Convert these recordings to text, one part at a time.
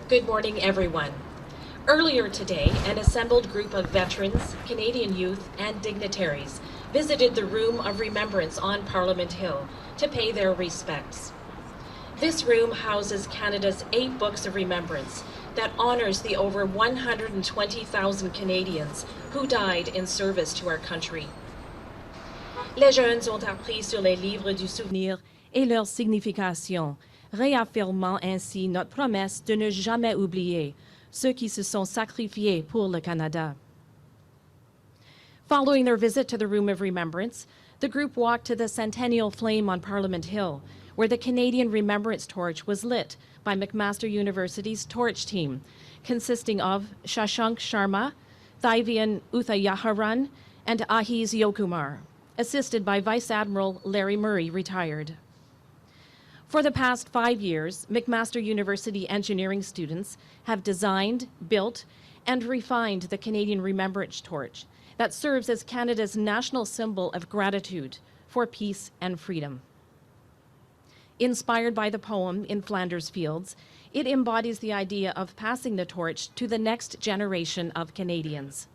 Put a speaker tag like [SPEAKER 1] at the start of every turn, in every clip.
[SPEAKER 1] Good morning, everyone. Earlier today, an assembled group of veterans, Canadian youth, and dignitaries visited the Room of Remembrance on Parliament Hill to pay their respects. This room houses Canada's 8 books of remembrance that honors the over 120,000 Canadians who died in service to our country.
[SPEAKER 2] Les jeunes ont appris sur les livres du souvenir et leur signification, réaffirmant ainsi notre promesse de ne jamais oublier ceux qui se sont sacrifiés pour le Canada. Following their visit to the Room of Remembrance, the group walked to the Centennial Flame on Parliament Hill, where the Canadian Remembrance Torch was lit by McMaster University's torch team, consisting of Shashank Sharma, Thaivian Uthayaharan, and Ahiz Yokumar, assisted by Vice Admiral Larry Murray, retired. For the past 5 years, McMaster University engineering students have designed, built, and refined the Canadian Remembrance Torch that serves as Canada's national symbol of gratitude for peace and freedom. Inspired by the poem In Flanders Fields, it embodies the idea of passing the torch to the next generation of Canadians.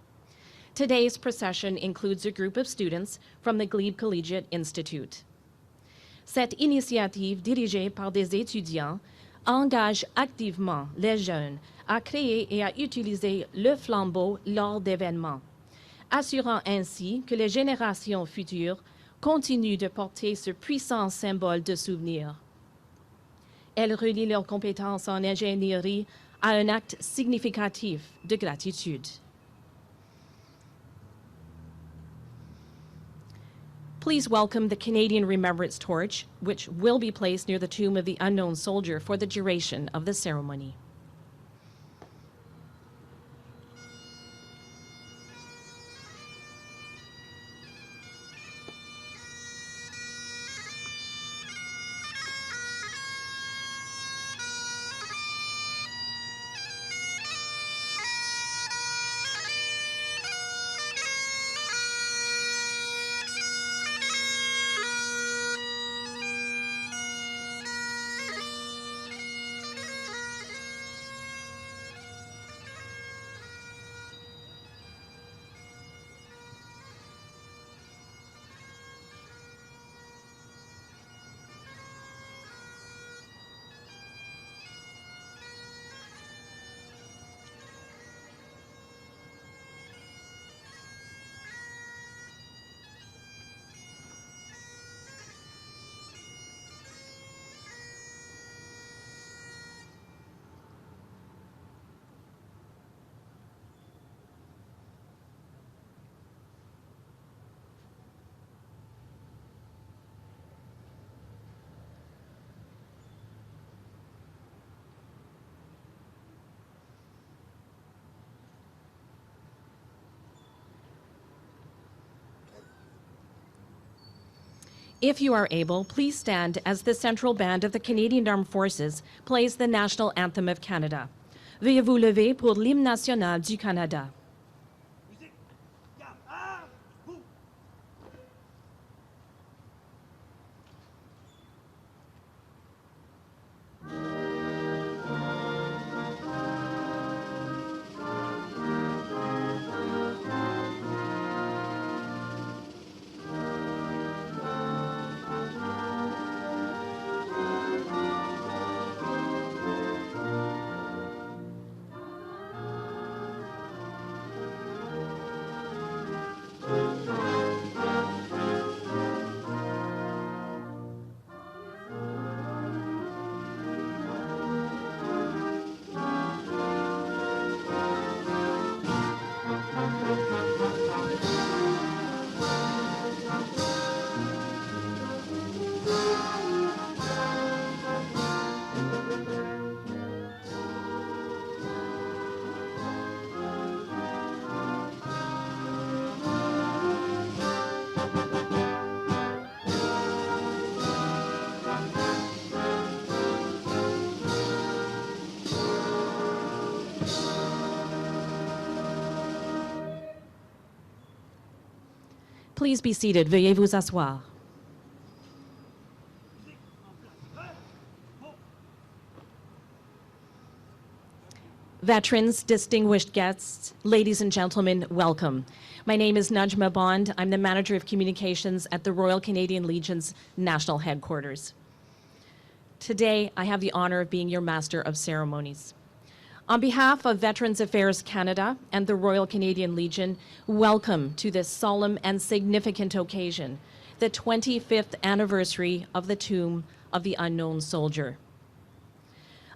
[SPEAKER 2] Today's procession includes a group of students from the Glebe Collegiate Institute. Cette initiative dirigée par des étudiants engage activement les jeunes à créer et à utiliser le flambeau lors d'événements, assurant ainsi que les générations futures continuent de porter ce puissant symbole de souvenir. Elles relient leurs compétences en ingénierie à un acte significatif de gratitude. Please welcome the Canadian Remembrance Torch, which will be placed near the tomb of the unknown soldier for the duration of the ceremony. If you are able, please stand as the central band of the Canadian Armed Forces plays the national anthem of Canada. Veuillez vous lever pour l'hymne national du Canada. Please be seated. Veuillez vous asseoir. Veterans, distinguished guests, ladies and gentlemen, welcome. My name is Najma Bond. I'm the Manager of Communications at the Royal Canadian Legion's National Headquarters. Today, I have the honor of being your Master of Ceremonies. On behalf of Veterans Affairs Canada and the Royal Canadian Legion, welcome to this solemn and significant occasion, the 25th anniversary of the Tomb of the Unknown Soldier.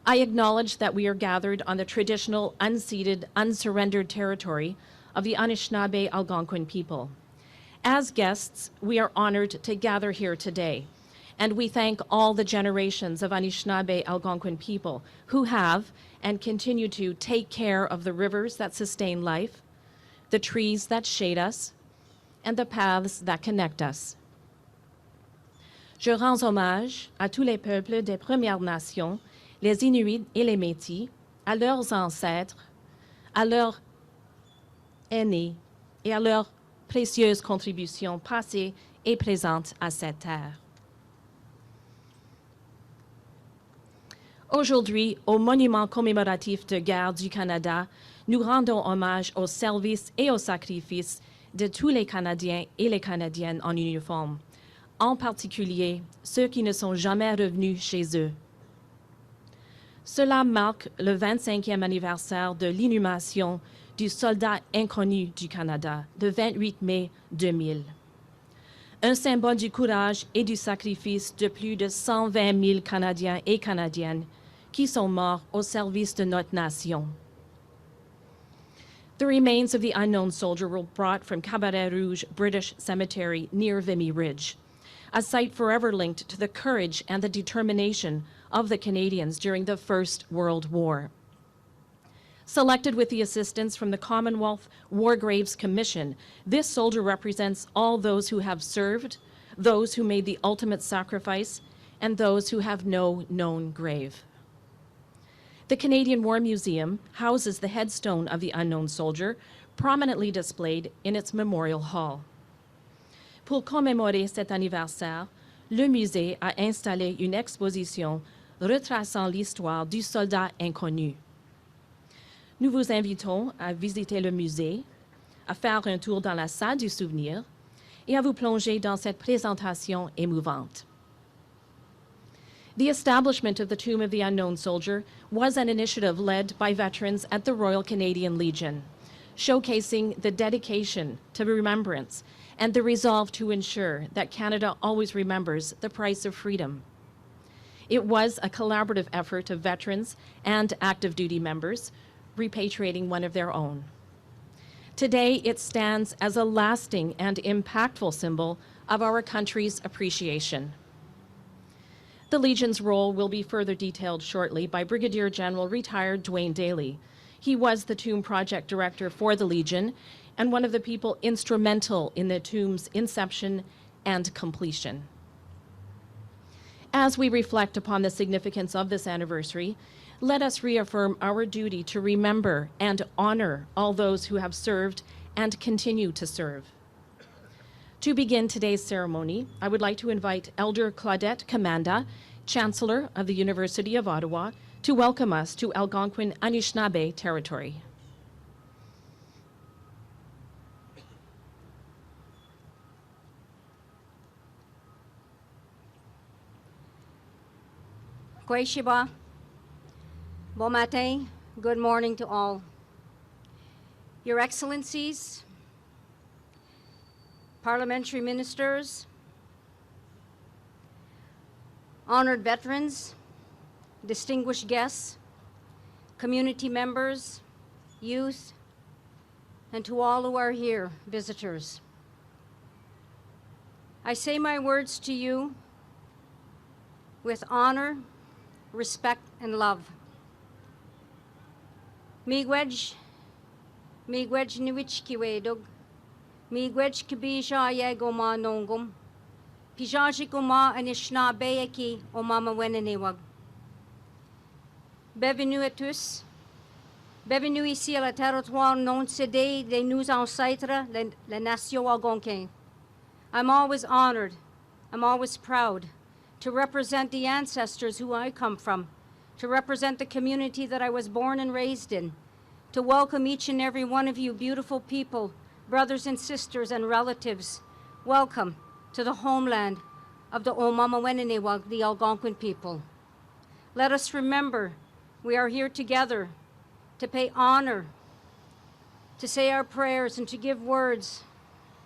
[SPEAKER 2] I acknowledge that we are gathered on the traditional, unceded, unsurrendered territory of the Anishinaabe Algonquin people. As guests, we are honored to gather here today, and we thank all the generations of Anishinaabe Algonquin people who have and continue to take care of the rivers that sustain life, the trees that shade us, and the paths that connect us. Je rends hommage à tous les peuples des Premières Nations, les Inuits et les Métis, à leurs ancêtres, à leurs aînés et à leurs précieuses contributions passées et présentes à cette terre. Aujourd'hui, au Monument commémoratif de guerre du Canada, nous rendons hommage au service et au sacrifice de tous les Canadiens et les Canadiennes en uniforme, en particulier ceux qui ne sont jamais revenus chez eux. Cela marque le 25e anniversaire de l'inhumation du soldat inconnu du Canada, le 28 mai 2000. Un symbole du courage et du sacrifice de plus de 120 000 Canadiens et Canadiennes qui sont morts au service de notre nation. The remains of the unknown soldier were brought from Cabaret Rouge British Cemetery near Vimy Ridge, a site forever linked to the courage and the determination of the Canadians during the First World War. Selected with the assistance from the Commonwealth War Graves Commission, this soldier represents all those who have served, those who made the ultimate sacrifice, and those who have no known grave. The Canadian War Museum houses the headstone of the unknown soldier, prominently displayed in its Memorial Hall. Pour commémorer cet anniversaire, le musée a installé une exposition retraçant l'histoire du soldat inconnu. Nous vous invitons à visiter le musée, à faire un tour dans la salle du souvenir et à vous plonger dans cette présentation émouvante. The establishment of the Tomb of the Unknown Soldier was an initiative led by veterans at the Royal Canadian Legion, showcasing the dedication to remembrance and the resolve to ensure that Canada always remembers the price of freedom. It was a collaborative effort of veterans and active duty members, repatriating one of their own. Today, it stands as a lasting and impactful symbol of our country's appreciation. The Legion's role will be further detailed shortly by Brigadier General retired Dwayne Daly. He was the Tomb Project Director for the Legion and one of the people instrumental in the tomb's inception and completion. As we reflect upon the significance of this anniversary, let us reaffirm our duty to remember and honor all those who have served and continue to serve. To begin today's ceremony, I would like to invite Elder Claudette Commanda, Chancellor of the University of Ottawa, to welcome us to Algonquin Anishinaabe territory.
[SPEAKER 3] Kweshiba, bon matin, good morning to all. Your Excellencies, parliamentary ministers, honored veterans, distinguished guests, community members, youth, and to all who are here, visitors. I say my words to you with honor, respect, and love. Miigwech niwich kiwedog, miigwech kibisha yegoma nongum, pijajikuma Anishinaabe eki omama wenenewag. Bienvenue à tous. Bienvenue ici à la territoire non cédé de nos ancêtres, la nation algonquine. I'm always honored, I'm always proud to represent the ancestors who I come from, to represent the community that I was born and raised in, to welcome each and every one of you beautiful people, brothers and sisters and relatives. Welcome to the homeland of the Omamawenenewag, the Algonquin people. Let us remember we are here together to pay honor, to say our prayers, and to give words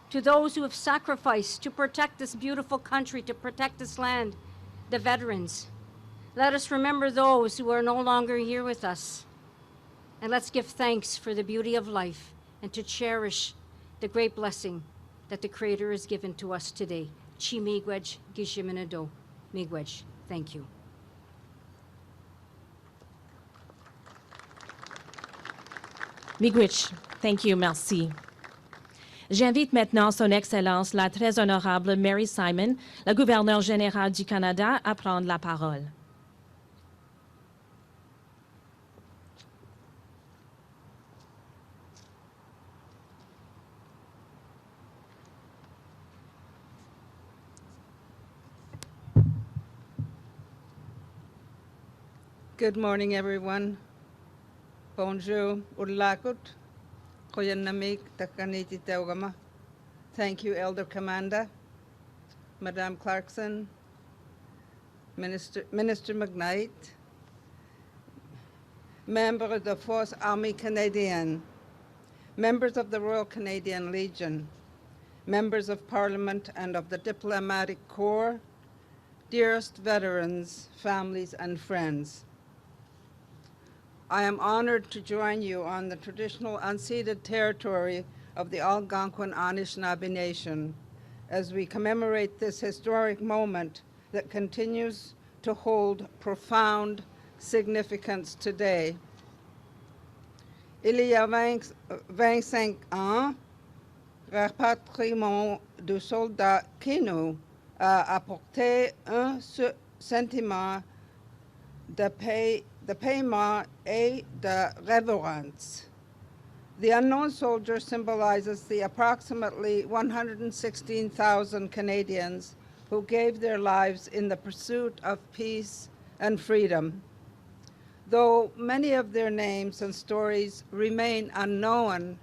[SPEAKER 3] to those who have sacrificed to protect this beautiful country, to protect this land, the veterans. Let us remember those who are no longer here with us. And let's give thanks for the beauty of life and to cherish the great blessing that the Creator has given to us today. Chi miigwech, gishiminado, miigwech. Thank you.
[SPEAKER 2] Miigwech, thank you, merci. J'invite maintenant Son Excellence la très honorable Mary Simon, la gouverneure générale du Canada, à prendre la parole.
[SPEAKER 4] Good morning, everyone. Bonjour, ulakut, koyanamik takaniti teugama. Thank you, Elder Commander, Madame Clarkson, Minister McKnight, member of the 4th Army Canadian, members of the Royal Canadian Legion, members of Parliament and of the Diplomatic Corps, dearest veterans, families, and friends. I am honored to join you on the traditional unceded territory of the Algonquin Anishinaabe Nation as we commemorate this historic moment that continues to hold profound significance today. Il y a 25 ans, rapatriement du soldat Kinu a apporté un sentiment de paiement et de reverence. The unknown soldier symbolizes the approximately 116,000 Canadians who gave their lives in the pursuit of peace and freedom. Though many of their names and stories remain unknown,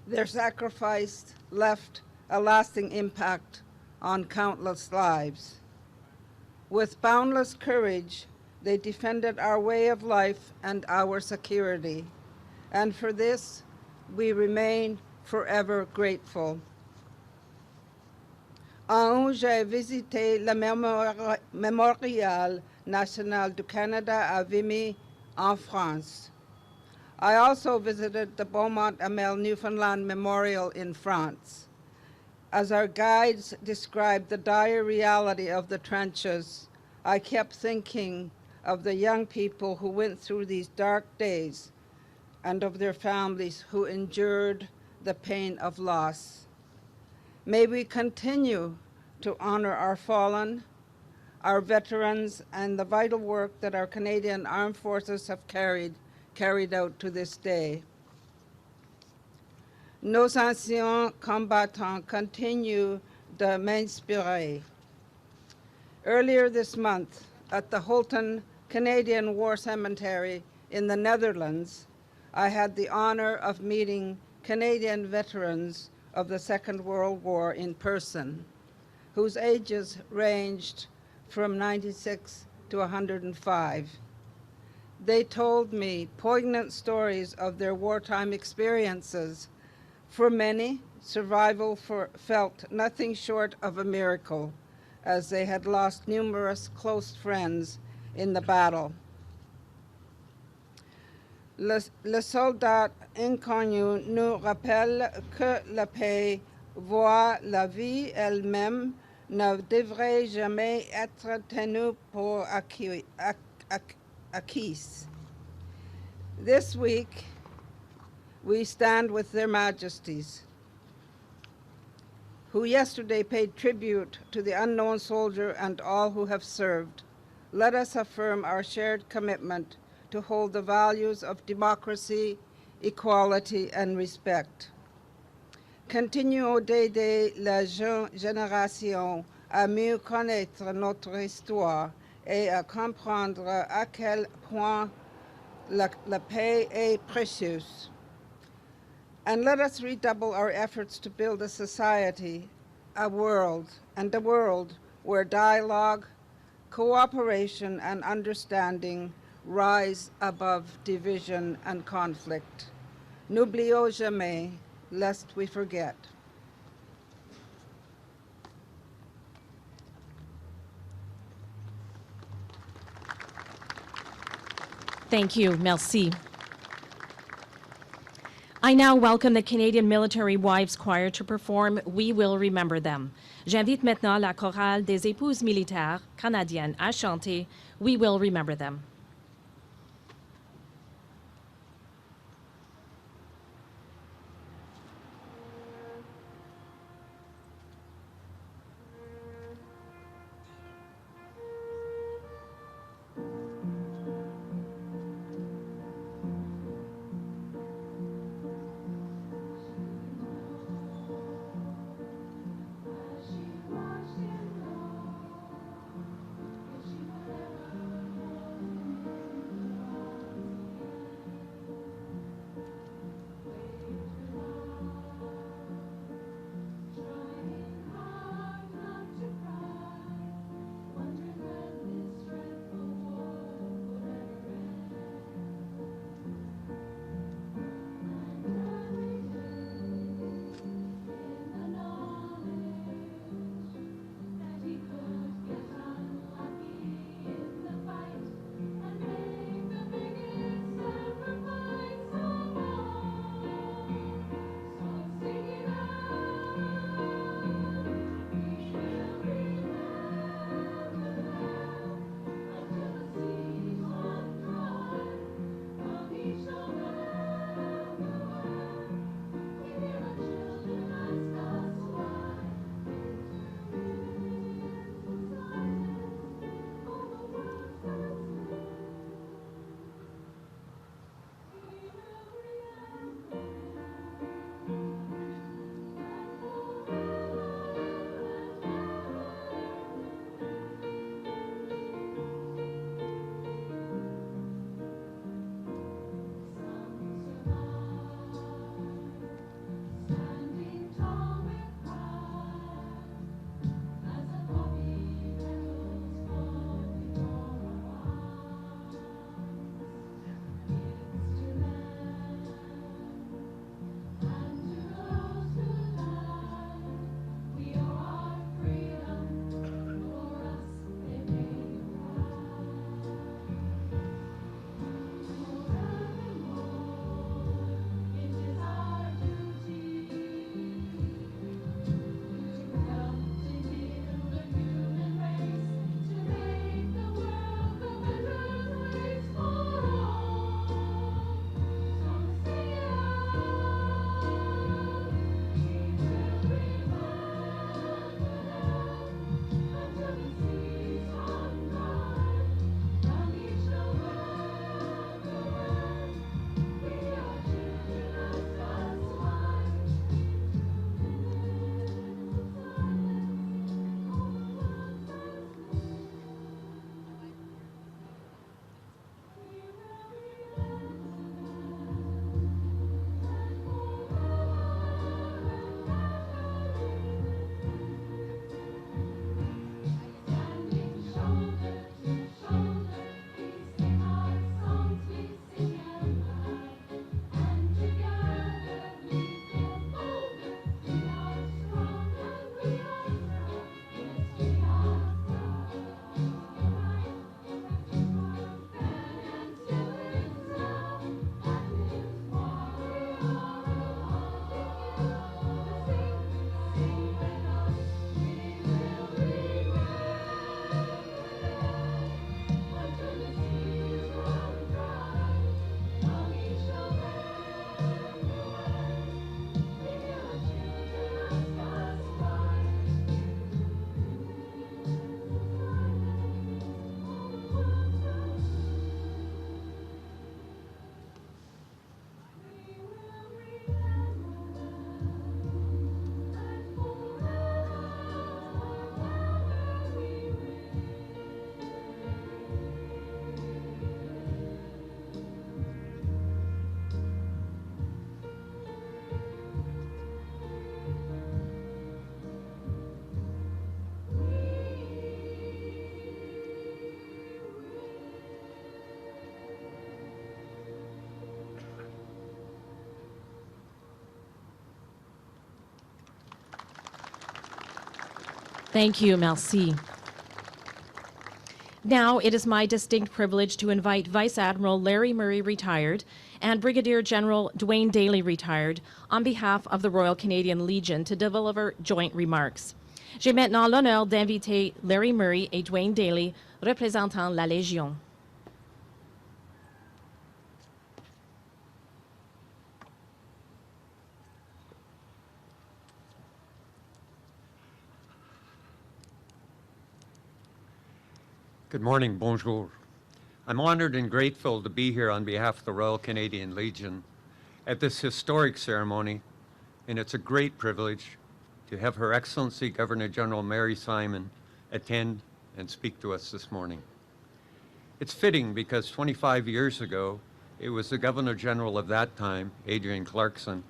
[SPEAKER 4] their sacrifice left a lasting impact on countless lives. With boundless courage, they defended our way of life and our security, and for this, we remain forever grateful. En août, j'ai visité le Mémorial National du Canada à Vimy, en France. I also visited the Beaumont Hamel Newfoundland Memorial in France. As our guides described the dire reality of the trenches, I kept thinking of the young people who went through these dark days and of their families who endured the pain of loss. May we continue to honor our fallen, our veterans, and the vital work that our Canadian Armed Forces have carried out to this day. Nos anciens combattants continue de m'inspirer. Earlier this month, at the Holton Canadian War Cemetery in the Netherlands, I had the honor of meeting Canadian veterans of the Second World War in person, whose ages ranged from 96 to 105. They told me poignant stories of their wartime experiences. For many, survival felt nothing short of a miracle, as they had lost numerous close friends in the battle. Le soldat inconnu nous rappelle que la paix, voire la vie elle-même, ne devrait jamais être tenue pour acquise. This week, we stand with their majesties, who yesterday paid tribute to the unknown soldier and all who have served. Let us affirm our shared commitment to hold the values of democracy, equality, and respect. Continuons d'aider la jeune génération à mieux connaître notre histoire et à comprendre à quel point la paix est précieuse. And let us redouble our efforts to build a society, a world where dialogue, cooperation, and understanding rise above division and conflict. N'oublions jamais, lest we forget.
[SPEAKER 2] Thank you, merci. I now welcome the Canadian Military Wives Choir to perform We Will Remember Them. J'invite maintenant la chorale des épouses militaires canadiennes à chanter We Will Remember Them. Thank you, merci. Now, it is my distinct privilege to invite Vice Admiral Larry Murray, retired, and Brigadier General Dwayne Daly, retired, on behalf of the Royal Canadian Legion to deliver joint remarks. J'ai maintenant l'honneur d'inviter Larry Murray et Dwayne Daly, représentant la Légion.
[SPEAKER 5] Good morning, bonjour. I'm honored and grateful to be here on behalf of the Royal Canadian Legion at this historic ceremony, and it's a great privilege to have Her Excellency Governor General Mary Simon attend and speak to us this morning. It's fitting because 25 years ago, it was the Governor General of that time, Adrian Clarkson,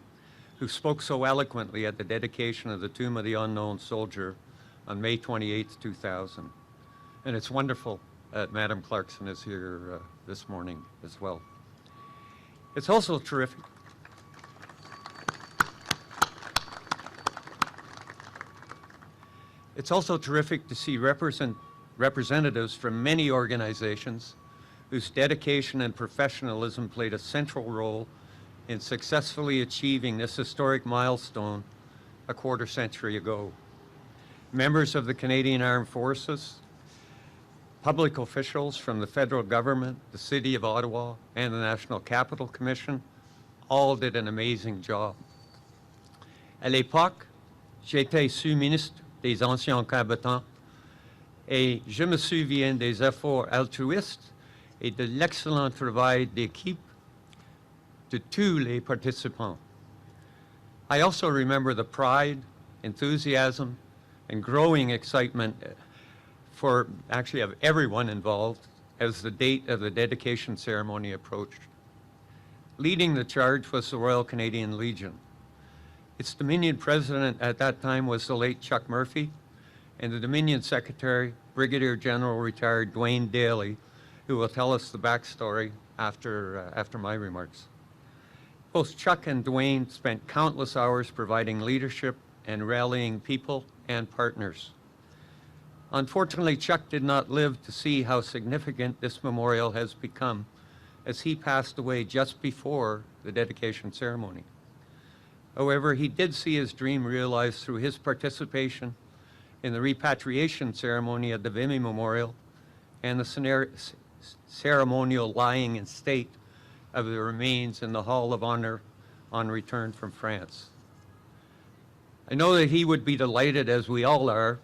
[SPEAKER 5] who spoke so eloquently at the dedication of the Tomb of the Unknown Soldier on May 28, 2000. And it's wonderful that Madam Clarkson is here this morning as well. It's also terrific. It's also terrific to see representatives from many organizations whose dedication and professionalism played a central role in successfully achieving this historic milestone a quarter century ago. Members of the Canadian Armed Forces, public officials from the federal government, the City of Ottawa, and the National Capital Commission all did an amazing job. À l'époque, j'étais sous-ministre des anciens combattants et je me souviens des efforts altruistes et de l'excellent travail d'équipe de tous les participants. I also remember the pride, enthusiasm, and growing excitement for actually of everyone involved as the date of the dedication ceremony approached. Leading the charge was the Royal Canadian Legion. Its Dominion president at that time was the late Chuck Murphy, and the Dominion secretary, Brigadier General retired Dwayne Daly, who will tell us the backstory after my remarks. Both Chuck and Dwayne spent countless hours providing leadership and rallying people and partners. Unfortunately, Chuck did not live to see how significant this memorial has become, as he passed away just before the dedication ceremony. However, he did see his dream realized through his participation in the repatriation ceremony at the Vimy Memorial and the ceremonial lying in state of the remains in the Hall of Honor on return from France. I know that he would be delighted, as we all are,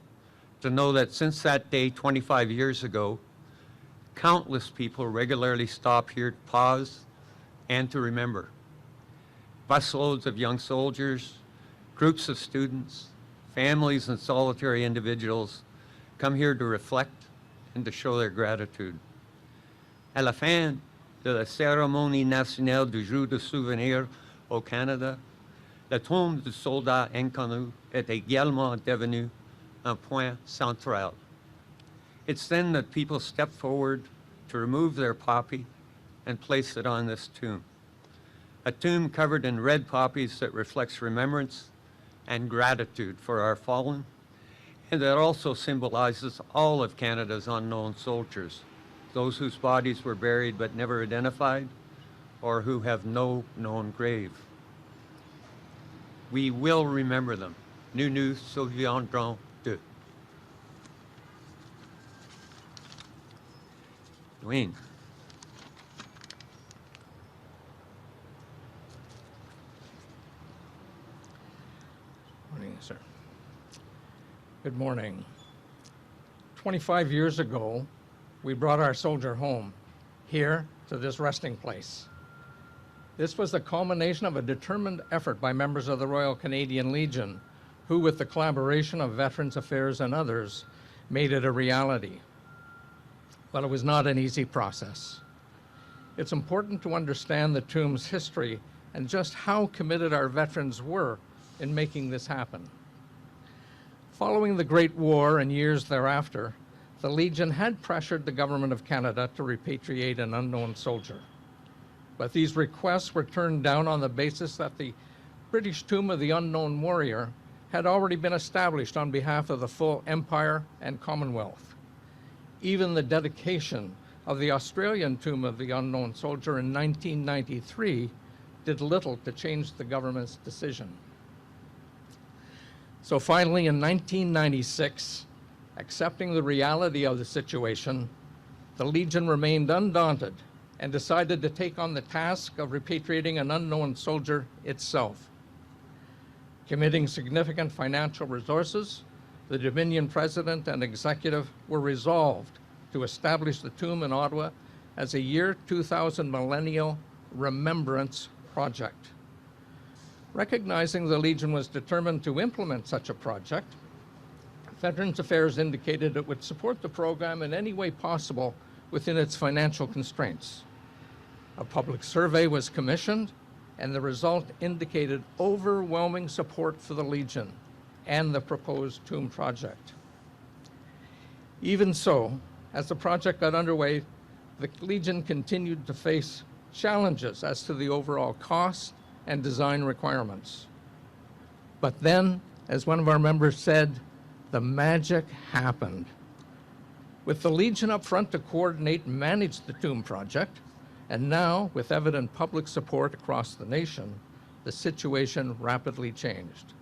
[SPEAKER 5] to know that since that day 25 years ago, countless people regularly stop here to pause and to remember. Busloads of young soldiers, groups of students, families and solitary individuals come here to reflect and to show their gratitude. À la fin de la cérémonie nationale du jour de souvenir au Canada, la tombe du soldat inconnu est également devenue un point central. It's then that people step forward to remove their poppy and place it on this tomb. A tomb covered in red poppies that reflects remembrance and gratitude for our fallen, and that also symbolizes all of Canada's unknown soldiers, those whose bodies were buried but never identified, or who have no known grave. We will remember them. Nous nous souviendrons d'eux. Dwayne.
[SPEAKER 6] Morning, sir. Good morning. 25 years ago, we brought our soldier home, here to this resting place. This was the culmination of a determined effort by members of the Royal Canadian Legion, who, with the collaboration of Veterans Affairs and others, made it a reality. But it was not an easy process. It's important to understand the tomb's history and just how committed our veterans were in making this happen. Following the Great War and years thereafter, the Legion had pressured the Government of Canada to repatriate an unknown soldier. But these requests were turned down on the basis that the British Tomb of the Unknown Warrior had already been established on behalf of the full Empire and Commonwealth. Even the dedication of the Australian tomb of the unknown soldier in 1993 did little to change the government's decision. So finally, in 1996, accepting the reality of the situation, the Legion remained undaunted and decided to take on the task of repatriating an unknown soldier itself. Committing significant financial resources, the Dominion President and Executive were resolved to establish the tomb in Ottawa as a year 2000 millennial remembrance project. Recognizing the Legion was determined to implement such a project, Veterans Affairs indicated it would support the program in any way possible within its financial constraints. A public survey was commissioned, and the result indicated overwhelming support for the Legion and the proposed tomb project. Even so, as the project got underway, the Legion continued to face challenges as to the overall cost and design requirements. But then, as one of our members said, the magic happened. With the Legion up front to coordinate and manage the tomb project, and now with evident public support across the nation, the situation rapidly changed.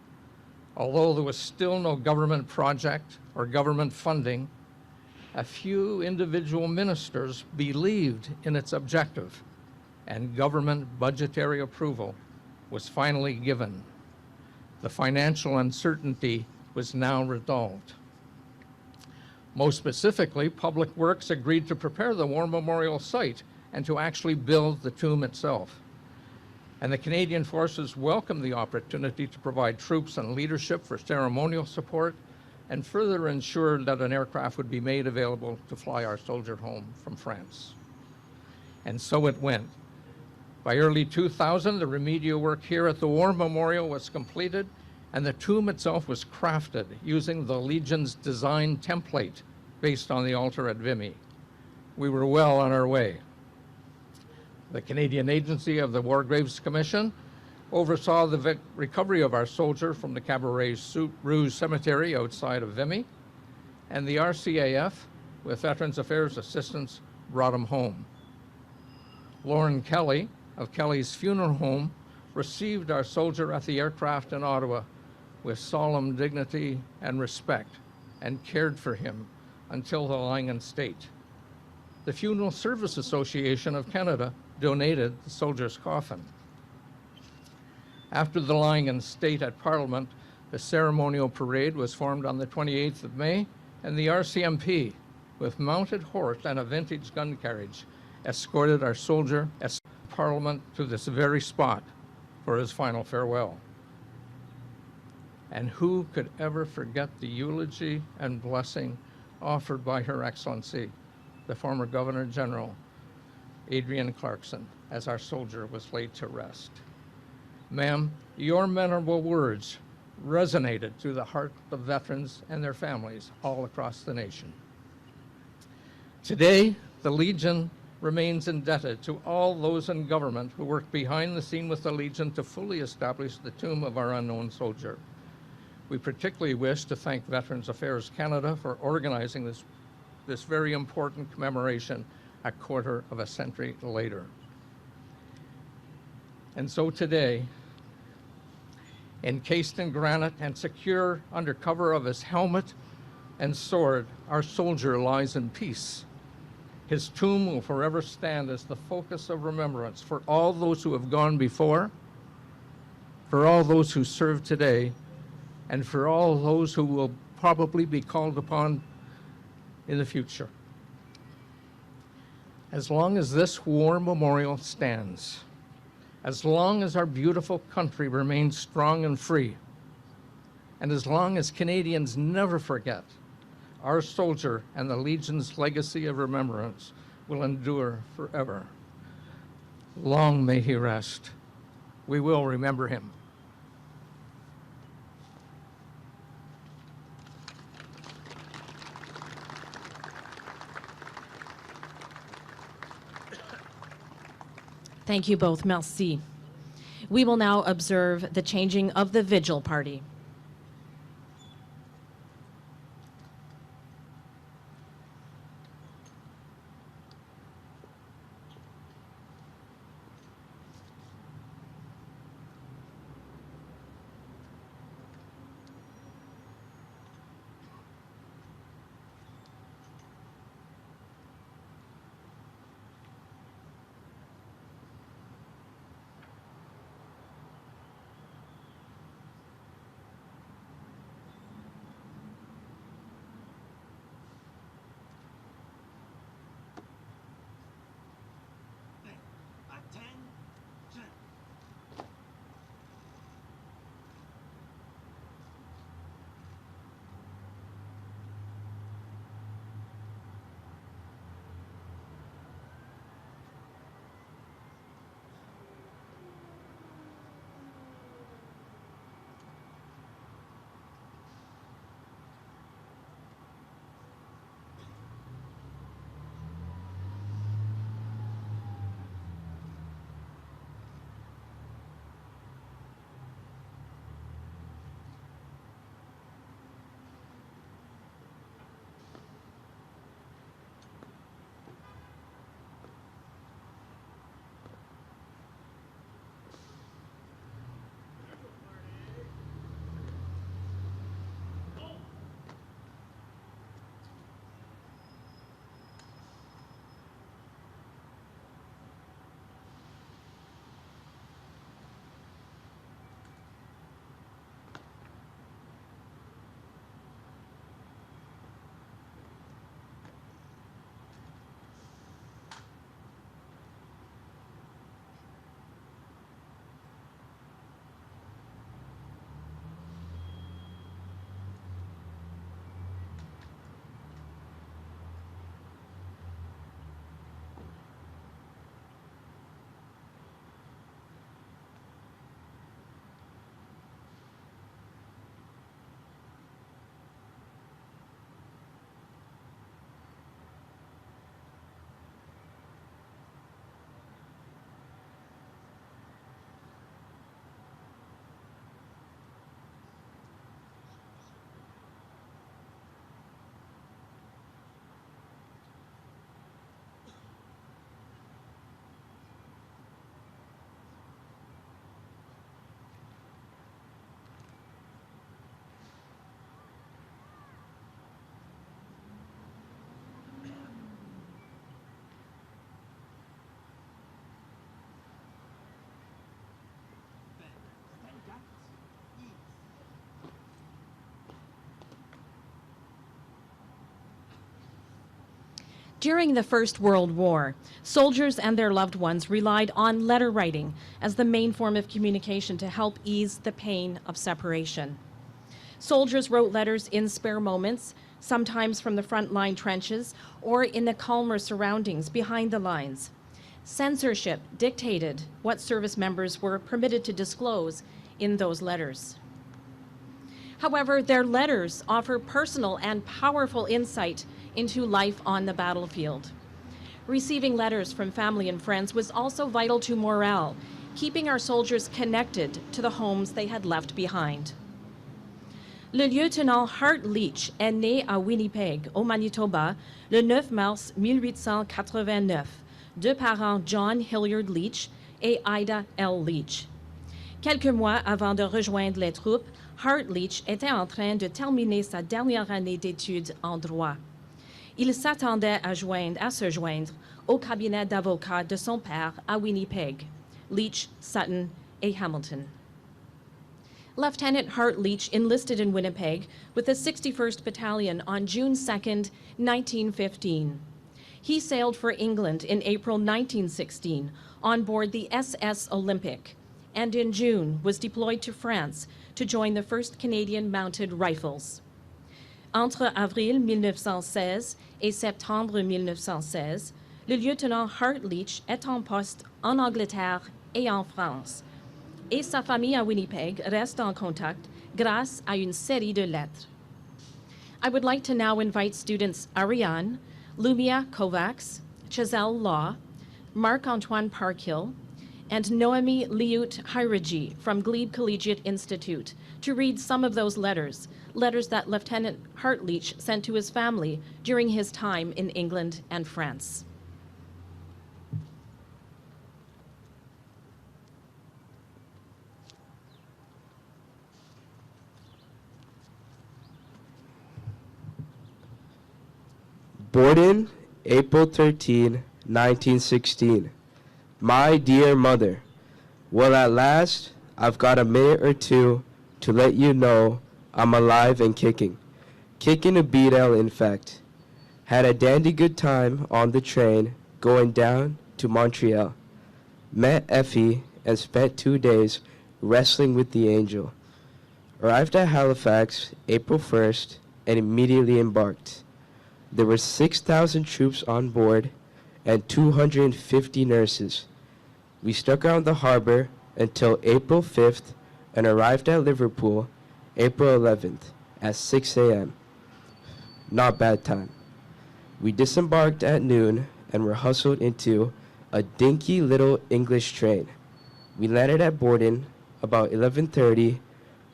[SPEAKER 6] Although there was still no government project or government funding, a few individual ministers believed in its objective, and government budgetary approval was finally given. The financial uncertainty was now resolved. Most specifically, Public Works agreed to prepare the War Memorial site and to actually build the tomb itself. And the Canadian Forces welcomed the opportunity to provide troops and leadership for ceremonial support and further ensured that an aircraft would be made available to fly our soldier home from France. And so it went. By early 2000, the remedial work here at the War Memorial was completed, and the tomb itself was crafted using the Legion's design template based on the altar at Vimy. We were well on our way. The Canadian Agency of the War Graves Commission oversaw the recovery of our soldier from the Cabaret Rouge Cemetery outside of Vimy, and the RCAF, with Veterans Affairs assistance, brought him home. Lauren Kelly of Kelly's Funeral Home received our soldier at the aircraft in Ottawa with solemn dignity and respect, and cared for him until the lying in state. The Funeral Service Association of Canada donated the soldier's coffin. After the lying in state at Parliament, the ceremonial parade was formed on the 28th of May, and the RCMP, with mounted horse and a vintage gun carriage, escorted our soldier as Parliament to this very spot for his final farewell. And who could ever forget the eulogy and blessing offered by Her Excellency, the former Governor General, Adrienne Clarkson, as our soldier was laid to rest. Ma'am, your memorable words resonated through the heart of veterans and their families all across the nation. Today, the Legion remains indebted to all those in government who worked behind the scene with the Legion to fully establish the tomb of our unknown soldier. We particularly wish to thank Veterans Affairs Canada for organizing this very important commemoration a quarter of a century later. And so today, encased in granite and secure under cover of his helmet and sword, our soldier lies in peace. His tomb will forever stand as the focus of remembrance for all those who have gone before, for all those who serve today, and for all those who will probably be called upon in the future. As long as this war memorial stands, as long as our beautiful country remains strong and free, and as long as Canadians never forget, our soldier and the Legion's legacy of remembrance will endure forever. Long may he rest. We will remember him.
[SPEAKER 2] Thank you both. Merci. We will now observe the changing of the vigil party. During the First World War, soldiers and their loved ones relied on letter writing as the main form of communication to help ease the pain of separation. Soldiers wrote letters in spare moments, sometimes from the front line trenches or in the calmer surroundings behind the lines. Censorship dictated what service members were permitted to disclose in those letters. However, their letters offer personal and powerful insight into life on the battlefield. Receiving letters from family and friends was also vital to morale, keeping our soldiers connected to the homes they had left behind. Le lieutenant Hart Leach est né à Winnipeg, au Manitoba, le 9 mars 1889, de parents John Hilliard Leach et Ida L. Leach. Quelques mois avant de rejoindre les troupes, Hart Leach était en train de terminer sa dernière année d'études en droit. Il s'attendait à se joindre au cabinet d'avocats de son père à Winnipeg, Leach, Sutton et Hamilton. Lieutenant Hart Leach enlisted in Winnipeg with the 61st Battalion on June 2, 1915. He sailed for England in April 1916 on board the SS Olympic, and in June was deployed to France to join the 1st Canadian Mounted Rifles. Entre avril 1916 et septembre 1916, le lieutenant Hart Leach est en poste en Angleterre et en France, et sa famille à Winnipeg reste en contact grâce à une série de lettres. I would like to now invite students Ariane, Lumia Kovacs, Chazelle Law, Marc-Antoine Parkhill, and Noemi Liut Hairiji from Glebe Collegiate Institute to read some of those letters that Lieutenant Hart Leach sent to his family during his time in England and France.
[SPEAKER 7] Borden, April 13, 1916. My dear mother, well, at last, I've got a minute or two to let you know I'm alive and kicking. Kicking a beat out, in fact. Had a dandy good time on the train going down to Montreal. Met Effie and spent 2 days wrestling with the angel. Arrived at Halifax April 1st and immediately embarked. There were 6,000 troops on board and 250 nurses. We stuck around the harbor until April 5th and arrived at Liverpool April 11th at 6 a.m. Not bad time. We disembarked at noon and were hustled into a dinky little English train. We landed at Borden about 11:30,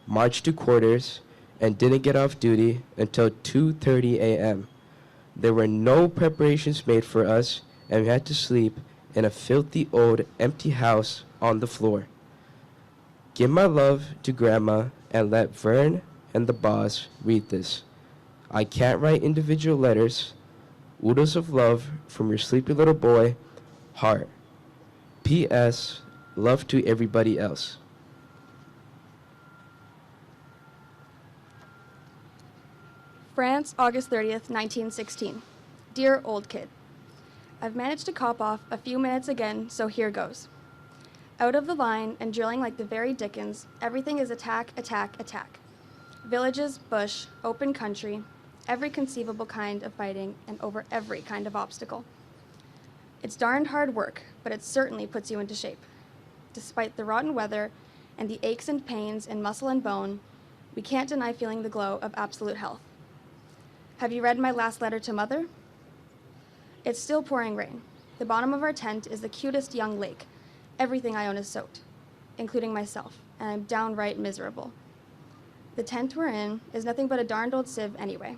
[SPEAKER 7] marched to quarters, and didn't get off duty until 2:30 a.m. There were no preparations made for us, and we had to sleep in a filthy old empty house on the floor. Give my love to Grandma and let Vern and the boss read this. I can't write individual letters. Oodles of love from your sleepy little boy, Hart. P.S. Love to everybody else.
[SPEAKER 8] France, August 30th, 1916. Dear old kid, I've managed to cop off a few minutes again, so here goes. Out of the line and drilling like the very Dickens, everything is attack, attack, attack. Villages, bush, open country, every conceivable kind of fighting and over every kind of obstacle. It's darned hard work, but it certainly puts you into shape. Despite the rotten weather and the aches and pains in muscle and bone, we can't deny feeling the glow of absolute health. Have you read my last letter to Mother? It's still pouring rain. The bottom of our tent is the cutest young lake. Everything I own is soaked, including myself, and I'm downright miserable. The tent we're in is nothing but a darned old sieve anyway.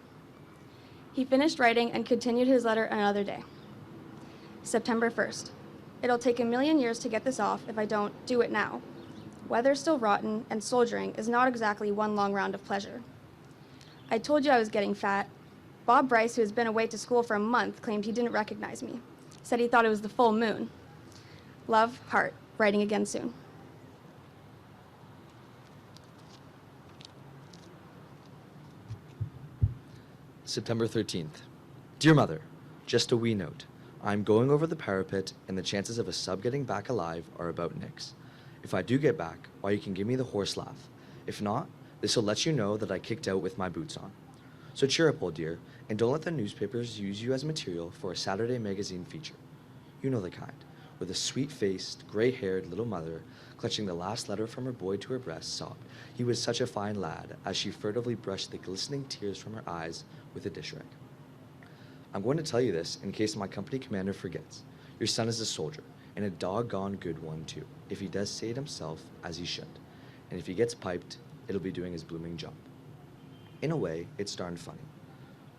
[SPEAKER 8] He finished writing and continued his letter another day. September 1st. It'll take a million years to get this off if I don't do it now. Weather's still rotten, and soldiering is not exactly one long round of pleasure. I told you I was getting fat. Bob Bryce, who has been away to school for a month, claimed he didn't recognize me. Said he thought it was the full moon. Love, Hart. Writing again soon.
[SPEAKER 9] September 13th. Dear Mother, Just a wee note. I'm going over the parapet, and the chances of a sub getting back alive are about nix. If I do get back, why, you can give me the horse laugh. If not, this will let you know that I kicked out with my boots on. So cheer up, old dear, and don't let the newspapers use you as material for a Saturday magazine feature. You know the kind, where the sweet-faced, gray-haired little mother, clutching the last letter from her boy to her breast, sobbed, "He was such a fine lad," as she furtively brushed the glistening tears from her eyes with a dish rag. I'm going to tell you this in case my company commander forgets. Your son is a soldier, and a doggone good one too, if he does say it himself, as he should. And if he gets piped, it'll be doing his blooming job. In a way, it's darn funny.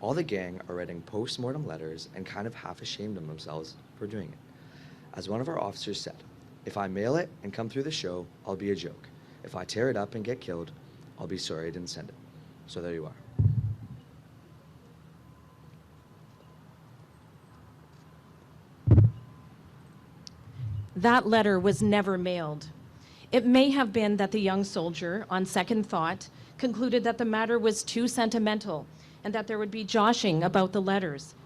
[SPEAKER 9] All the gang are writing post-mortem letters and kind of half ashamed of themselves for doing it. As one of our officers said, "If I mail it and come through the show, I'll be a joke. If I tear it up and get killed, I'll be sorry I didn't send it." So there you are.
[SPEAKER 2] That letter was never mailed. It may have been that the young soldier, on second thought, concluded that the matter was too sentimental and that there would be joshing about the letters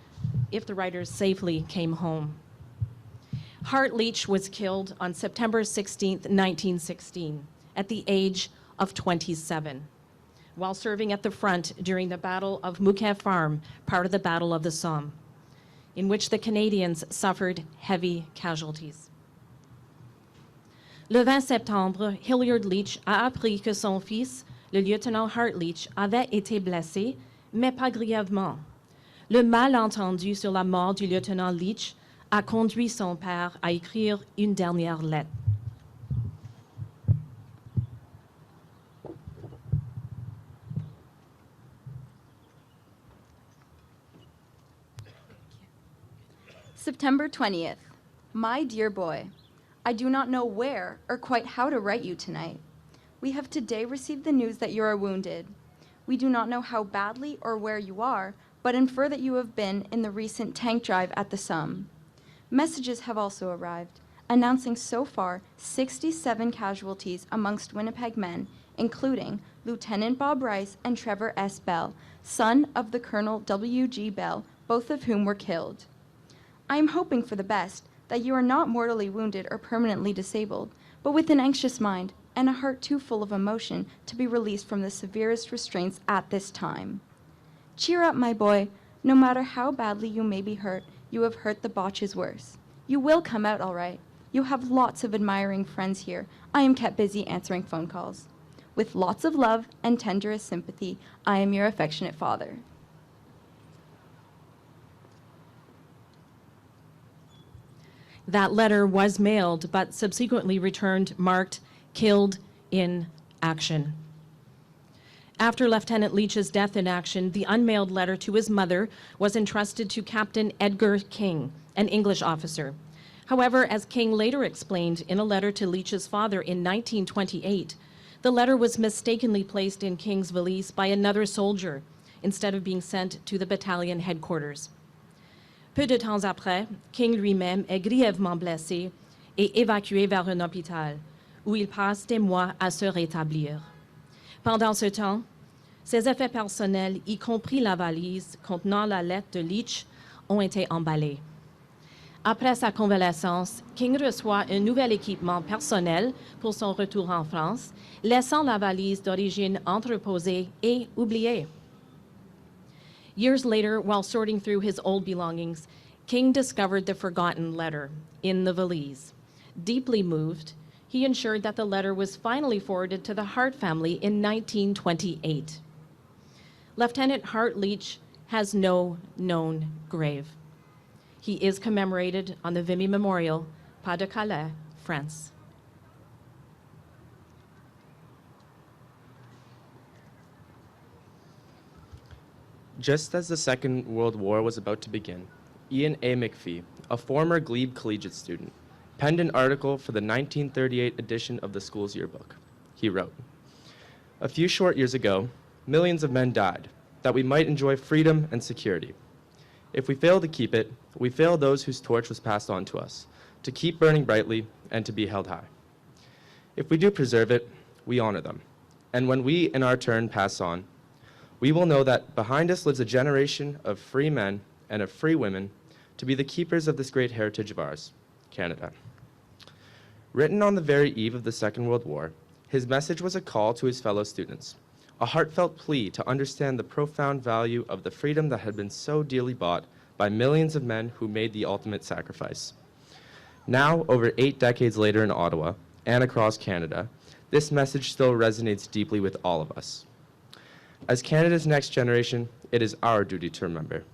[SPEAKER 2] if the writers safely came home. Hart Leach was killed on September 16, 1916, at the age of 27, while serving at the front during the Battle of Mouquet Farm, part of the Battle of the Somme, in which the Canadians suffered heavy casualties. Le 20 septembre, Hilliard Leach a appris que son fils, le lieutenant Hart Leach, avait été blessé, mais pas grièvement. Le malentendu sur la mort du lieutenant Leach a conduit son père à écrire une dernière lettre.
[SPEAKER 10] September 20th. My dear boy, I do not know where or quite how to write you tonight. We have today received the news that you are wounded. We do not know how badly or where you are, but infer that you have been in the recent tank drive at the Somme. Messages have also arrived, announcing so far 67 casualties amongst Winnipeg men, including Lieutenant Bob Rice and Trevor S. Bell, son of the Colonel W.G. Bell, both of whom were killed. I am hoping for the best, that you are not mortally wounded or permanently disabled, but with an anxious mind and a heart too full of emotion to be released from the severest restraints at this time. Cheer up, my boy. No matter how badly you may be hurt, you have hurt the Boches worse. You will come out all right. You have lots of admiring friends here. I am kept busy answering phone calls. With lots of love and tenderest sympathy, I am your affectionate father.
[SPEAKER 2] That letter was mailed, but subsequently returned marked "Killed in Action." After Lieutenant Leach's death in action, the unmailed letter to his mother was entrusted to Captain Edgar King, an English officer. However, as King later explained in a letter to Leach's father in 1928, the letter was mistakenly placed in King's valise by another soldier instead of being sent to the battalion headquarters. Peu de temps après, King lui-même est grièvement blessé et évacué vers un hôpital, où il passe des mois à se rétablir. Pendant ce temps, ses effets personnels, y compris la valise contenant la lettre de Leach, ont été emballés. Après sa convalescence, King reçoit un nouvel équipement personnel pour son retour en France, laissant la valise d'origine entreposée et oubliée. Years later, while sorting through his old belongings, King discovered the forgotten letter in the valise. Deeply moved, he ensured that the letter was finally forwarded to the Hart family in 1928. Lieutenant Hart Leach has no known grave. He is commemorated on the Vimy Memorial, Pas de Calais, France.
[SPEAKER 11] Just as the Second World War was about to begin, Ian A. McPhee, a former Glebe Collegiate student, penned an article for the 1938 edition of the school's yearbook. He wrote, "A few short years ago, millions of men died, that we might enjoy freedom and security. If we fail to keep it, we fail those whose torch was passed on to us, to keep burning brightly and to be held high. If we do preserve it, we honor them. And when we, in our turn, pass on, we will know that behind us lives a generation of free men and of free women to be the keepers of this great heritage of ours, Canada. Written on the very eve of the Second World War, his message was a call to his fellow students, a heartfelt plea to understand the profound value of the freedom that had been so dearly bought by millions of men who made the ultimate sacrifice. Now, over 8 decades later in Ottawa and across Canada, this message still resonates deeply with all of us. As Canada's next generation, it is our duty to remember.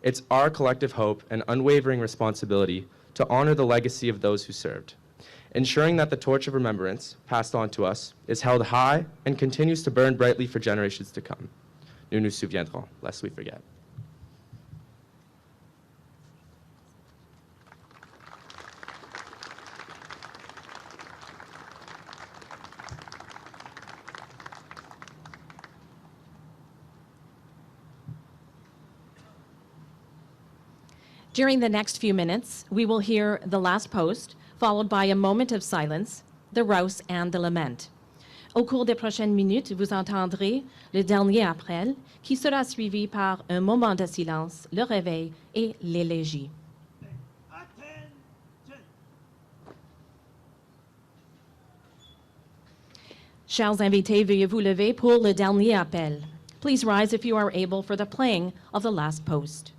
[SPEAKER 11] It's our collective hope and unwavering responsibility to honor the legacy of those who served, ensuring that the torch of remembrance passed on to us is held high and continues to burn brightly for generations to come. Nous nous souviendrons, lest we forget.
[SPEAKER 2] During the next few minutes, we will hear the last post, followed by a moment of silence, the rouse and the lament. Au cours des prochaines minutes, vous entendrez le dernier appel, qui sera suivi par un moment de silence, le réveil et l'élégie. Chers invités, veuillez vous lever pour le dernier appel. Please rise if you are able for the playing of the last post.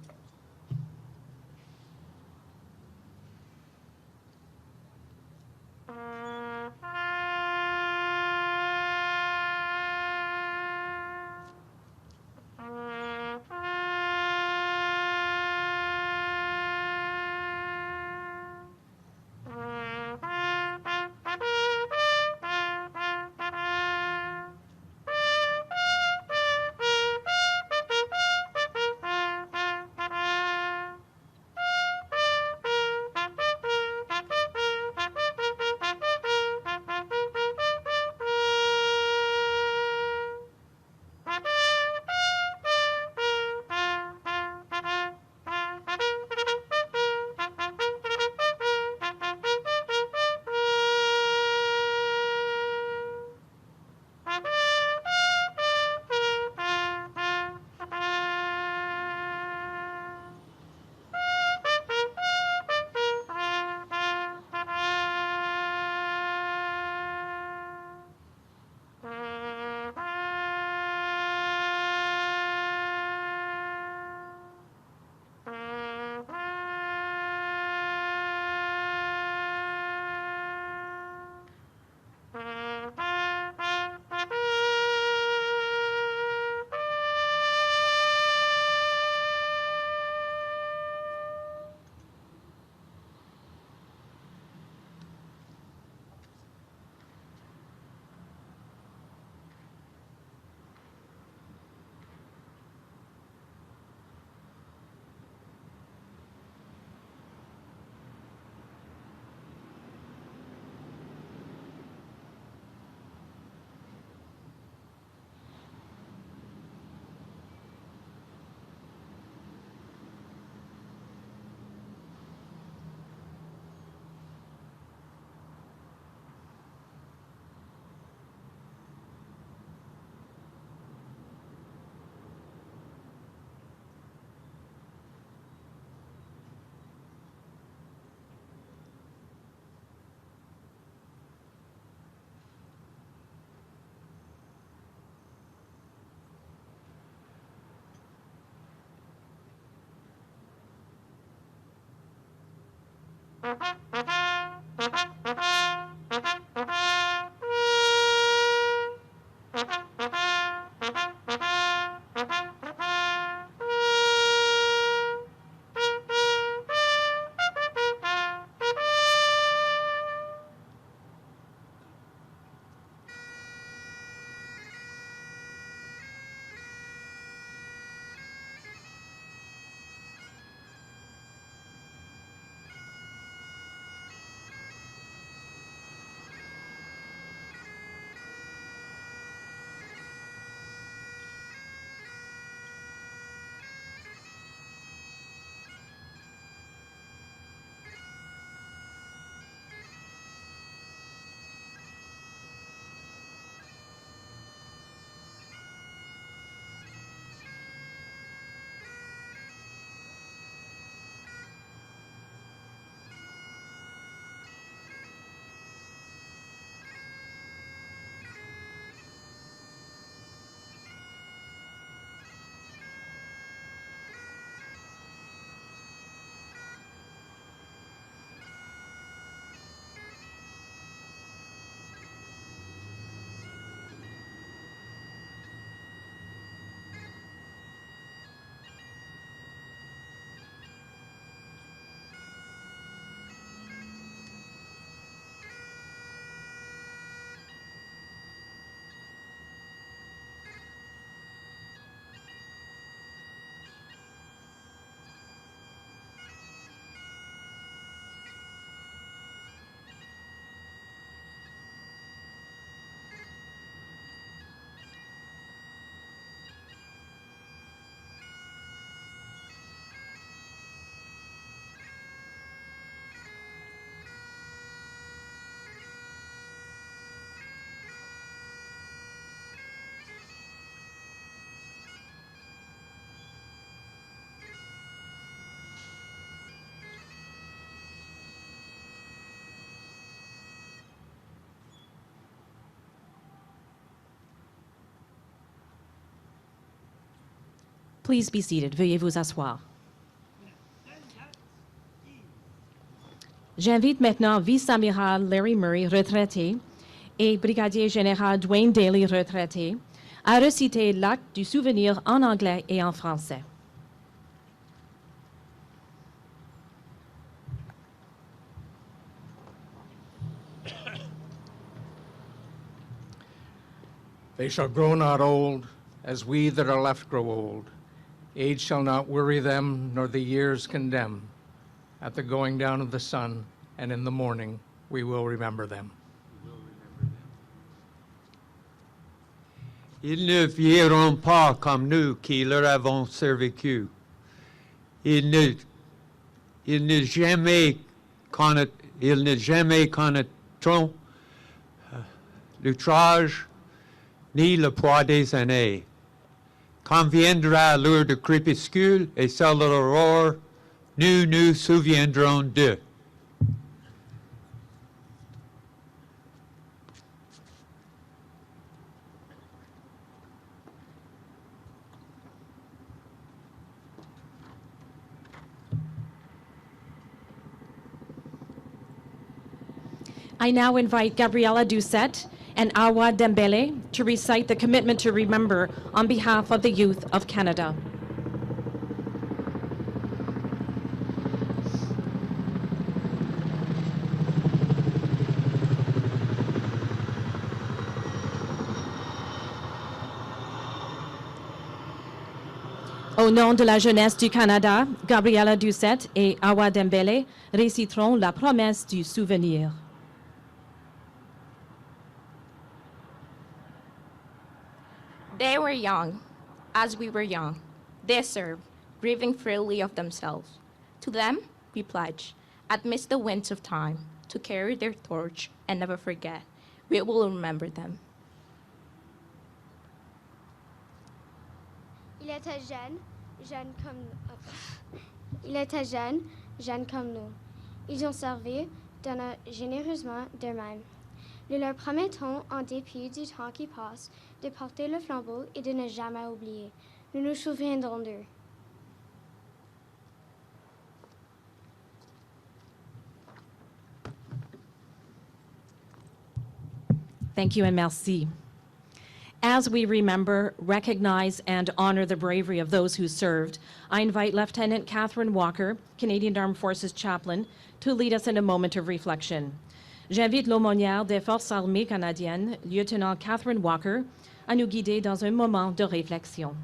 [SPEAKER 2] Please be seated. Veuillez vous asseoir. J'invite maintenant Vice-Amiral Larry Murray, retraité, et Brigadier Général Dwayne Daly, retraité, à reciter l'acte du souvenir en anglais et en français.
[SPEAKER 6] They shall grow not old, as we that are left grow old. Age shall not worry them, nor the years condemn. At the going down of the sun, and in the morning, we will remember them.
[SPEAKER 5] Ils ne vieilliront pas comme nous qui leur avons survécu. Ils ne jamais connaîtront l'outrage ni le poids des années. Quand viendra l'heure du crépuscule et celle de l'aurore, nous nous souviendrons d'eux.
[SPEAKER 2] I now invite Gabriela Doucette and Awa Dembele to recite the commitment to remember on behalf of the youth of Canada. Au nom de la jeunesse du Canada, Gabriela Doucette et Awa Dembele réciteront la promesse du souvenir.
[SPEAKER 12] They were young, as we were young. They served, breathing freely of themselves. To them, we pledge, amidst the winds of time, to carry their torch and never forget. We will remember them.
[SPEAKER 13] Il était jeune comme nous. Ils ont servi, donnant généreusement d'eux-mêmes. Nous leur promettons, en dépit du temps qui passe, de porter le flambeau et de ne jamais oublier. Nous nous souviendrons d'eux.
[SPEAKER 2] Thank you and merci. As we remember, recognize, and honor the bravery of those who served, I invite Lieutenant Catherine Walker, Canadian Armed Forces Chaplain, to lead us in a moment of reflection. J'invite l'aumônière des Forces armées canadiennes, Lieutenant Catherine Walker, à nous guider dans un moment de réflexion.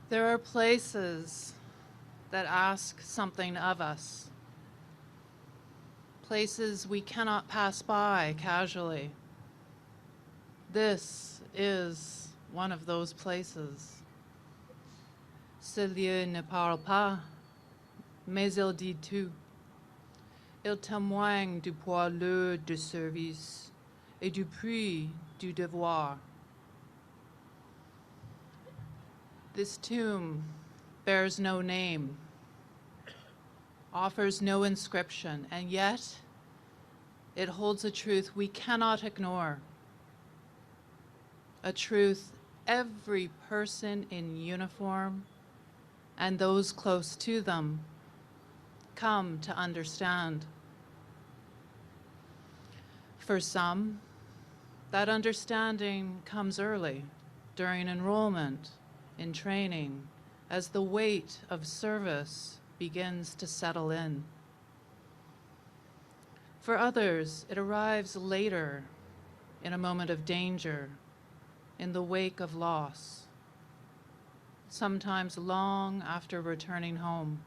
[SPEAKER 14] There are places that ask something of us, places we cannot pass by casually. This is one of those places. Ce lieu ne parle pas, mais il dit tout. Il témoigne du poids lourd du service et du prix du devoir. This tomb bears no name, offers no inscription, and yet it holds a truth we cannot ignore. A truth every person in uniform and those close to them come to understand. For some, that understanding comes early, during enrollment, in training, as the weight of service begins to settle in. For others, it arrives later, in a moment of danger, in the wake of loss, sometimes long after returning home.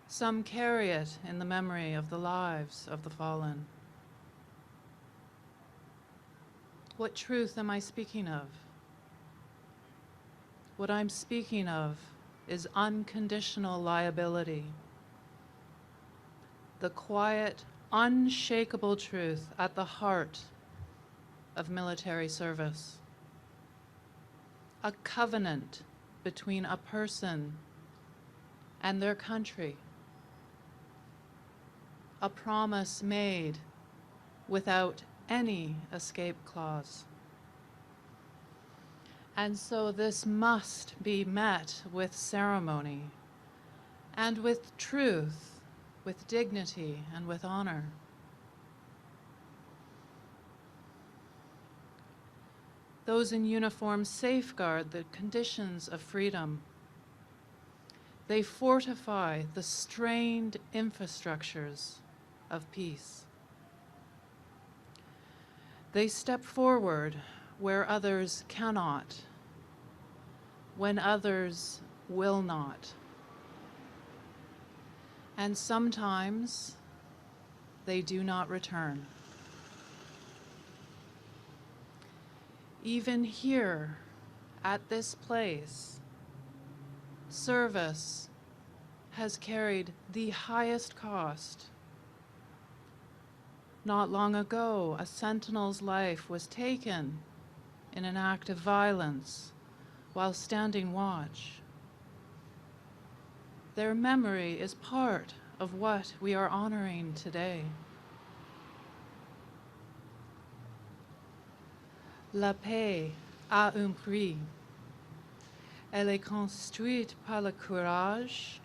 [SPEAKER 14] Some carry it in the memory of the lives of the fallen. What truth am I speaking of? What I'm speaking of is unconditional liability. The quiet, unshakable truth at the heart of military service. A covenant between a person and their country, a promise made without any escape clause. And so this must be met with ceremony and with truth, with dignity and with honor. Those in uniform safeguard the conditions of freedom. They fortify the strained infrastructures of peace. They step forward where others cannot, when others will not. And sometimes they do not return. Even here, at this place, service has carried the highest cost. Not long ago, a sentinel's life was taken in an act of violence while standing watch. Their memory is part of what we are honoring today. La paix a un prix. Elle est construite par le courage,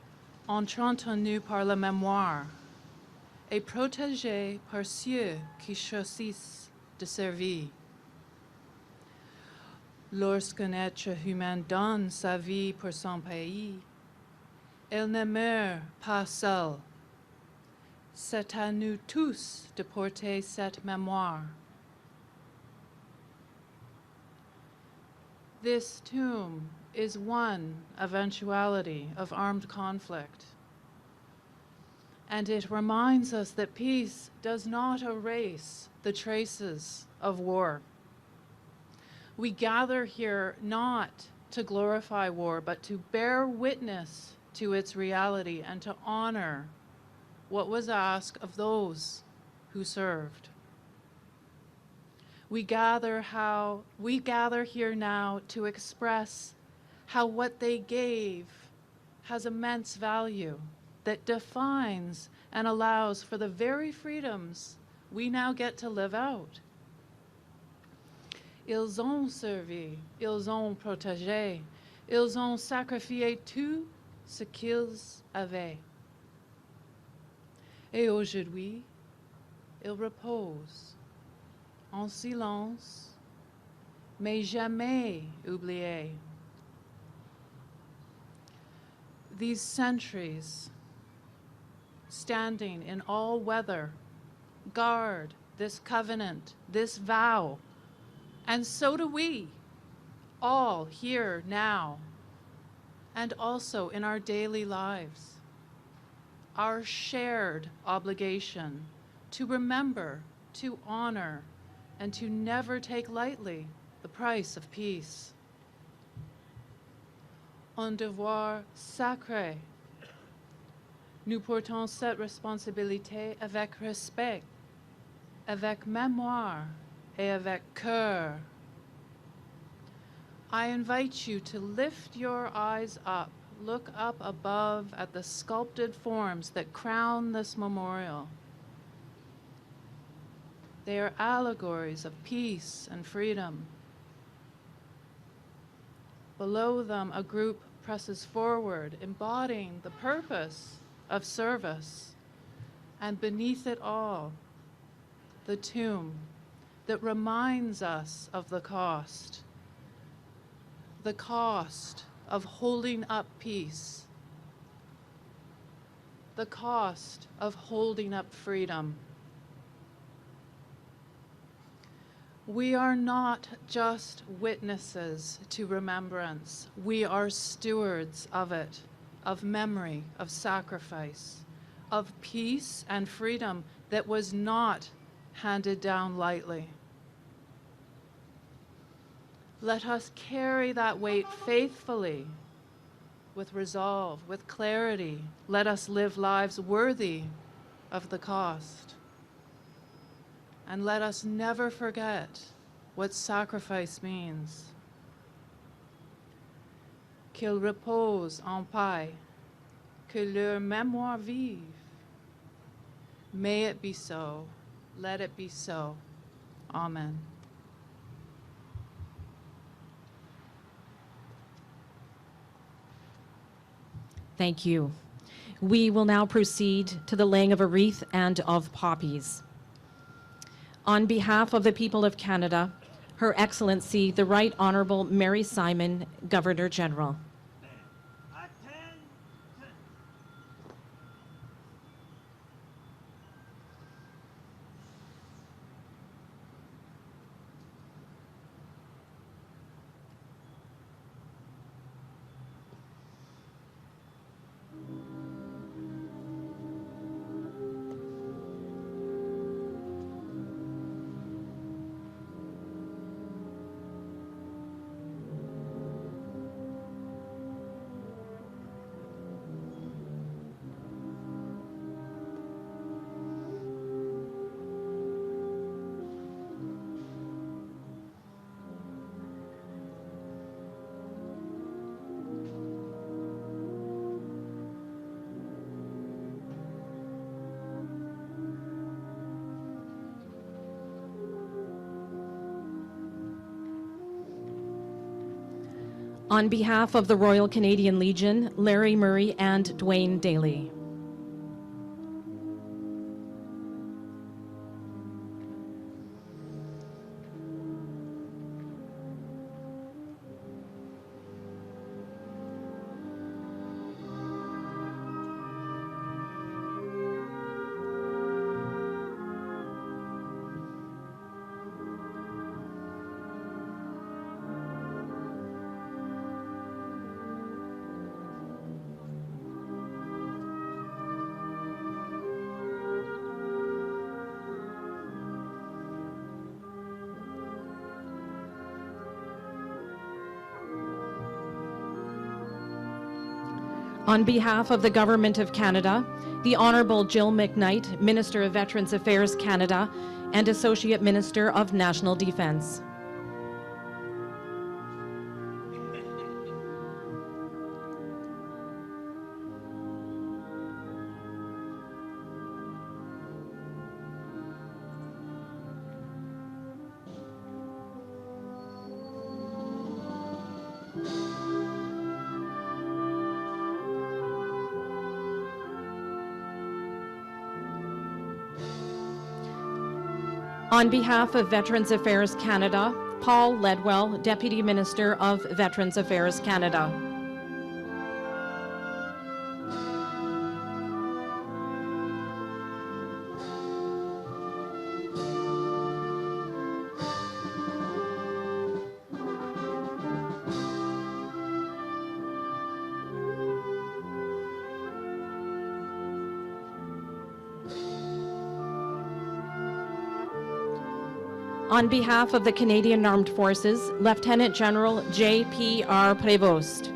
[SPEAKER 14] entretenue par la mémoire, et protégée par ceux qui choisissent de servir. Lorsqu'un être humain donne sa vie pour son pays, elle ne meurt pas seule. C'est à nous tous de porter cette mémoire. This tomb is one eventuality of armed conflict. And it reminds us that peace does not erase the traces of war. We gather here not to glorify war, but to bear witness to its reality and to honor what was asked of those who served. We gather here now to express how what they gave has immense value that defines and allows for the very freedoms we now get to live out. Ils ont servi, ils ont protégé, ils ont sacrifié tout ce qu'ils avaient. Et aujourd'hui, ils reposent en silence, mais jamais oubliés. These centuries, standing in all weather, guard this covenant, this vow, and so do we, all here now, and also in our daily lives. Our shared obligation to remember, to honor, and to never take lightly the price of peace. Un devoir sacré. Nous portons cette responsabilité avec respect, avec mémoire, et avec cœur. I invite you to lift your eyes up, look up above at the sculpted forms that crown this memorial. They are allegories of peace and freedom. Below them, a group presses forward, embodying the purpose of service. And beneath it all, the tomb that reminds us of the cost of holding up peace, the cost of holding up freedom. We are not just witnesses to remembrance. We are stewards of it, of memory, of sacrifice, of peace and freedom that was not handed down lightly. Let us carry that weight faithfully, with resolve, with clarity. Let us live lives worthy of the cost. And let us never forget what sacrifice means. Qu'ils reposent en paix, que leur mémoire vive, May it be so. Let it be so. Amen.
[SPEAKER 2] Thank you. We will now proceed to the laying of a wreath and of poppies. On behalf of the people of Canada, Her Excellency, the Right Honourable Mary Simon, Governor General. On behalf of the Royal Canadian Legion, Larry Murray and Dwayne Daly. On behalf of the Government of Canada, the Honourable Jill McKnight, Minister of Veterans Affairs Canada and Associate Minister of National Defence. On behalf of Veterans Affairs Canada, Paul Ledwell, Deputy Minister of Veterans Affairs Canada. On behalf of the Canadian Armed Forces, Lieutenant General J.P.R. Prevost.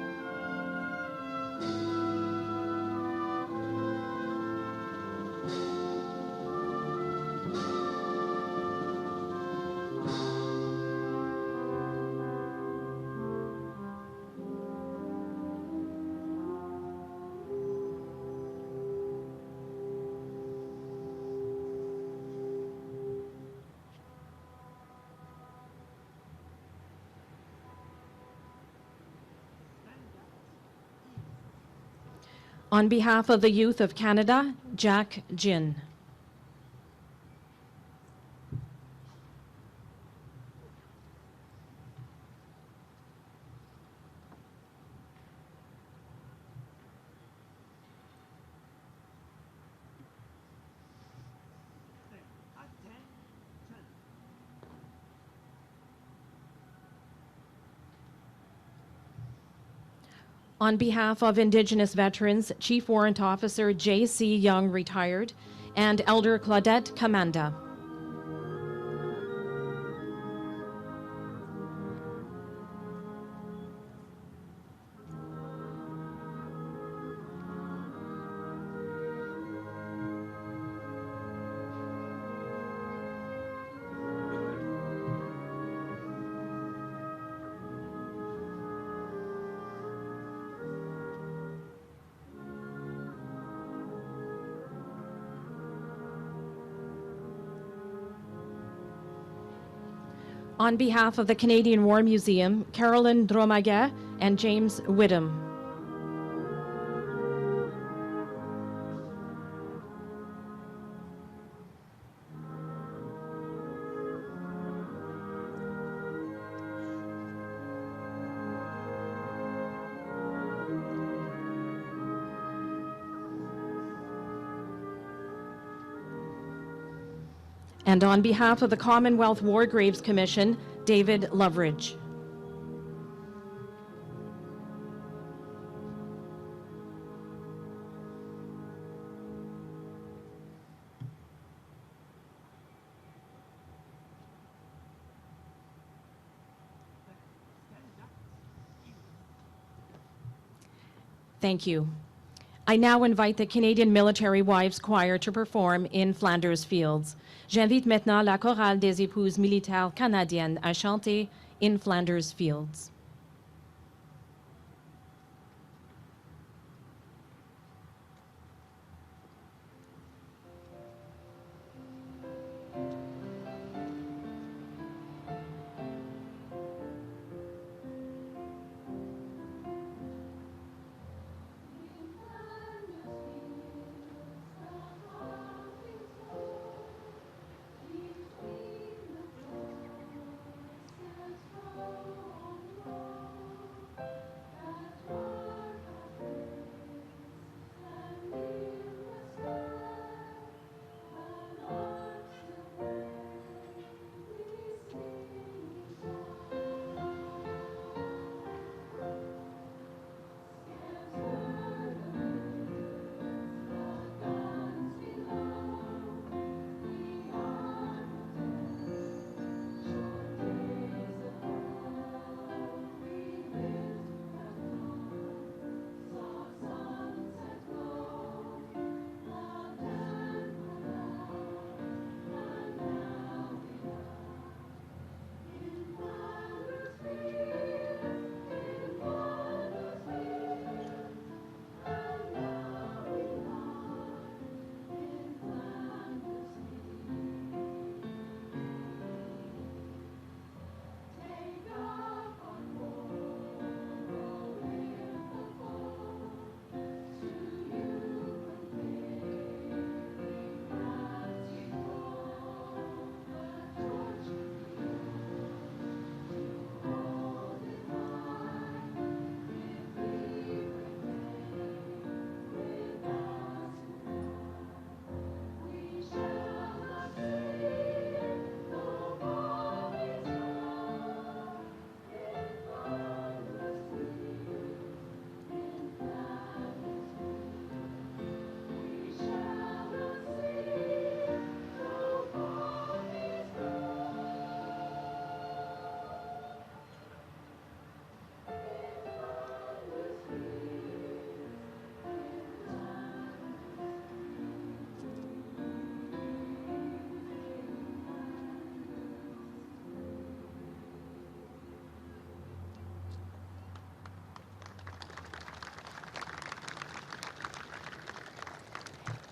[SPEAKER 2] On behalf of the Youth of Canada, Jack Ginn. On behalf of Indigenous veterans, Chief Warrant Officer J.C. Young, retired, and Elder Claudette Kamanda. On behalf of the Canadian War Museum, Carolyn Dromaga and James Whittam. And on behalf of the Commonwealth War Graves Commission, David Loveridge. Thank you. I now invite the Canadian Military Wives Choir to perform in Flanders Fields. J'invite maintenant la chorale des épouses militaires canadiennes à chanter in Flanders Fields.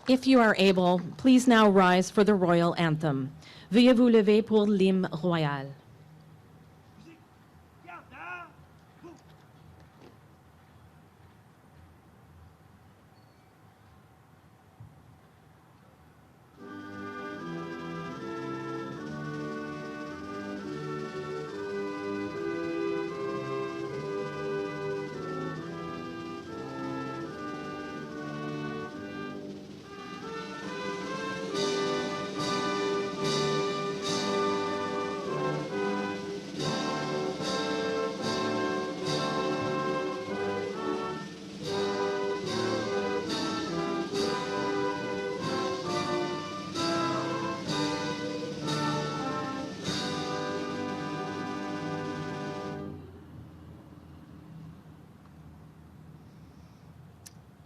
[SPEAKER 2] If you are able, please now rise for the royal anthem. Veuillez vous lever pour l'hymne royal.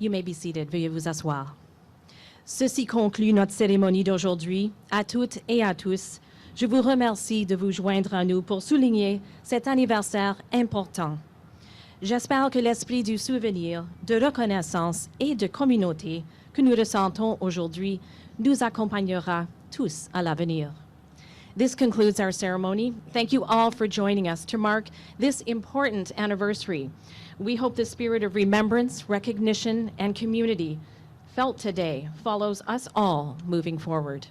[SPEAKER 2] You may be seated. Veuillez vous asseoir. Ceci conclut notre cérémonie d'aujourd'hui. À toutes et à tous, je vous remercie de vous joindre à nous pour souligner cet anniversaire important. J'espère que l'esprit du souvenir, de reconnaissance et de communauté que nous ressentons aujourd'hui nous accompagnera tous à l'avenir. This concludes our ceremony. Thank you all for joining us to mark this important anniversary. We hope the spirit of remembrance, recognition, and community felt today follows us all moving forward.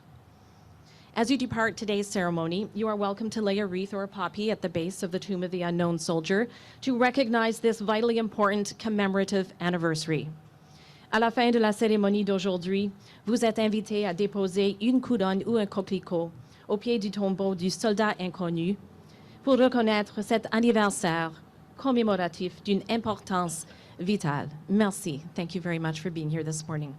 [SPEAKER 2] As you depart today's ceremony, you are welcome to lay a wreath or a poppy at the base of the tomb of the unknown soldier to recognize this vitally important commemorative anniversary. À la fin de la cérémonie d'aujourd'hui, vous êtes invité à déposer une couronne ou un coquelicot au pied du tombeau du soldat inconnu pour reconnaître cet anniversaire commémoratif d'une importance vitale. Merci. Thank you very much for being here this morning.